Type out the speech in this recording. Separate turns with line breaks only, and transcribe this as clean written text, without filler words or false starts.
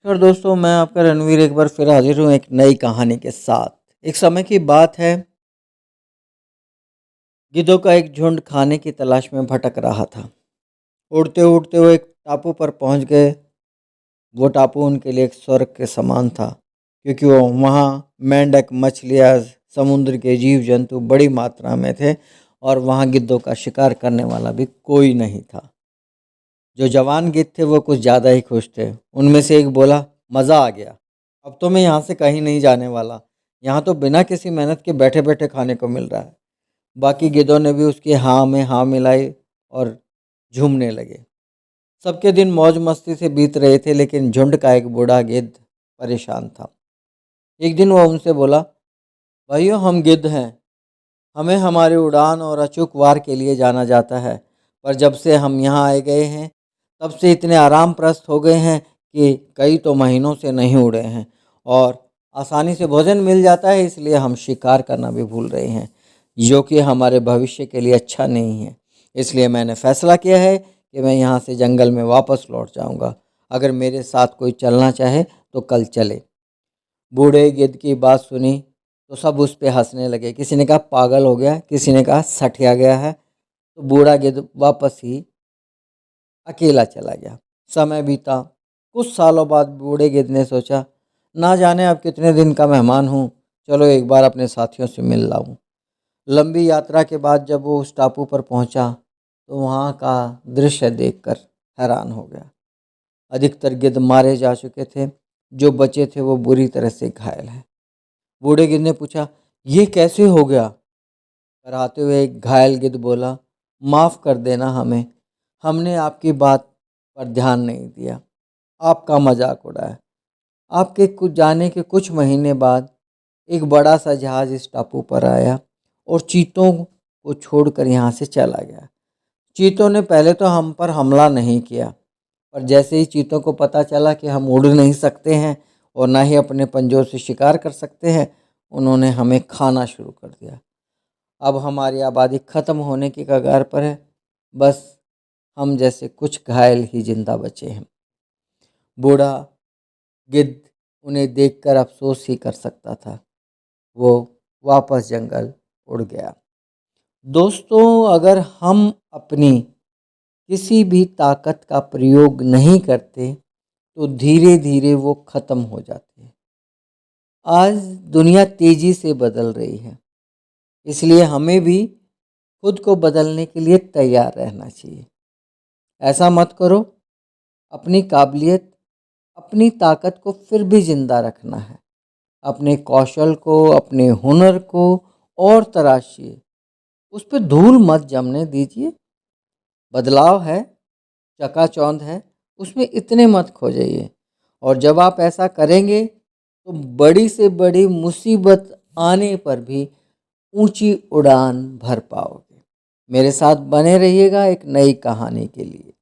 नमस्कार दोस्तों, मैं आपका रणवीर एक बार फिर हाजिर हूँ एक नई कहानी के साथ। एक समय की बात है, गिद्धों का एक झुंड खाने की तलाश में भटक रहा था। उड़ते-उड़ते वो एक टापू पर पहुँच गए। वो टापू उनके लिए एक स्वर्ग के समान था, क्योंकि वो वहाँ मेंढक, मछलियाँ, समुद्र के जीव-जंतु बड़ी मात्रा में थे और वहाँ गिद्धों का शिकार करने वाला भी कोई नहीं था। जो जवान गिद्ध थे वो कुछ ज़्यादा ही खुश थे। उनमें से एक बोला, मज़ा आ गया। अब तो मैं यहाँ से कहीं नहीं जाने वाला। यहाँ तो बिना किसी मेहनत के बैठे-बैठे खाने को मिल रहा है। बाकी गिद्धों ने भी उसकी हाँ में हाँ मिलाई और झूमने लगे। सबके दिन मौज-मस्ती से बीत रहे थे, लेकिन झुंड का एक बूढ़ा गिद्ध परेशान था। एक दिन वो उनसे बोला, भाइयों हम गिद्ध हैं। हमें हमारी उड़ान और अचूक वार के लिए जाना जाता है, पर जब से हम यहाँ आए गए हैं तब से इतने आरामप्रस्त हो गए हैं कि कई तो महीनों से नहीं उड़े हैं और आसानी से भोजन मिल जाता है, इसलिए हम शिकार करना भी भूल रहे हैं, जो कि हमारे भविष्य के लिए अच्छा नहीं है। इसलिए मैंने फैसला किया है कि मैं यहाँ से जंगल में वापस लौट जाऊँगा। अगर मेरे साथ कोई चलना चाहे तो कल चले। बूढ़े गिद्ध की बात सुनी तो सब उस पे हंसने लगे। किसी ने कहा पागल हो गया, किसी ने कहा सठिया गया है। तो बूढ़ा गिद्ध वापस ही अकेला चला गया। समय बीता। कुछ सालों बाद बूढ़े गिद्ध ने सोचा, ना जाने अब कितने दिन का मेहमान हूँ, चलो एक बार अपने साथियों से मिल लाऊं। लंबी यात्रा के बाद जब वो उस टापू पर पहुंचा तो वहाँ का दृश्य देखकर हैरान हो गया। अधिकतर गिद्ध मारे जा चुके थे, जो बचे थे वो बुरी तरह से घायल हैं। बूढ़े गिद्ध ने पूछा, ये कैसे हो गया? कराते हुए एक घायल गिद्ध बोला, माफ़ कर देना हमें, हमने आपकी बात पर ध्यान नहीं दिया, आपका मजाक उड़ाया। आपके कुछ जाने के कुछ महीने बाद एक बड़ा सा जहाज़ इस टापू पर आया और चीतों को छोड़कर यहाँ से चला गया। चीतों ने पहले तो हम पर हमला नहीं किया, पर जैसे ही चीतों को पता चला कि हम उड़ नहीं सकते हैं और ना ही अपने पंजों से शिकार कर सकते हैं, उन्होंने हमें खाना शुरू कर दिया। अब हमारी आबादी ख़त्म होने की कगार पर है। बस हम जैसे कुछ घायल ही जिंदा बचे हैं। बूढ़ा गिद्ध उन्हें देखकर अफसोस ही कर सकता था। वो वापस जंगल उड़ गया। दोस्तों, अगर हम अपनी किसी भी ताकत का प्रयोग नहीं करते तो धीरे धीरे वो ख़त्म हो जाती है। आज दुनिया तेज़ी से बदल रही है, इसलिए हमें भी खुद को बदलने के लिए तैयार रहना चाहिए। ऐसा मत करो। अपनी काबिलियत, अपनी ताकत को फिर भी ज़िंदा रखना है। अपने कौशल को, अपने हुनर को और तराशिए। उस पे धूल मत जमने दीजिए। बदलाव है, चकाचौंध है, उसमें इतने मत खो जाइए। और जब आप ऐसा करेंगे तो बड़ी से बड़ी मुसीबत आने पर भी ऊंची उड़ान भर पाओगे। मेरे साथ बने रहिएगा एक नई कहानी के लिए।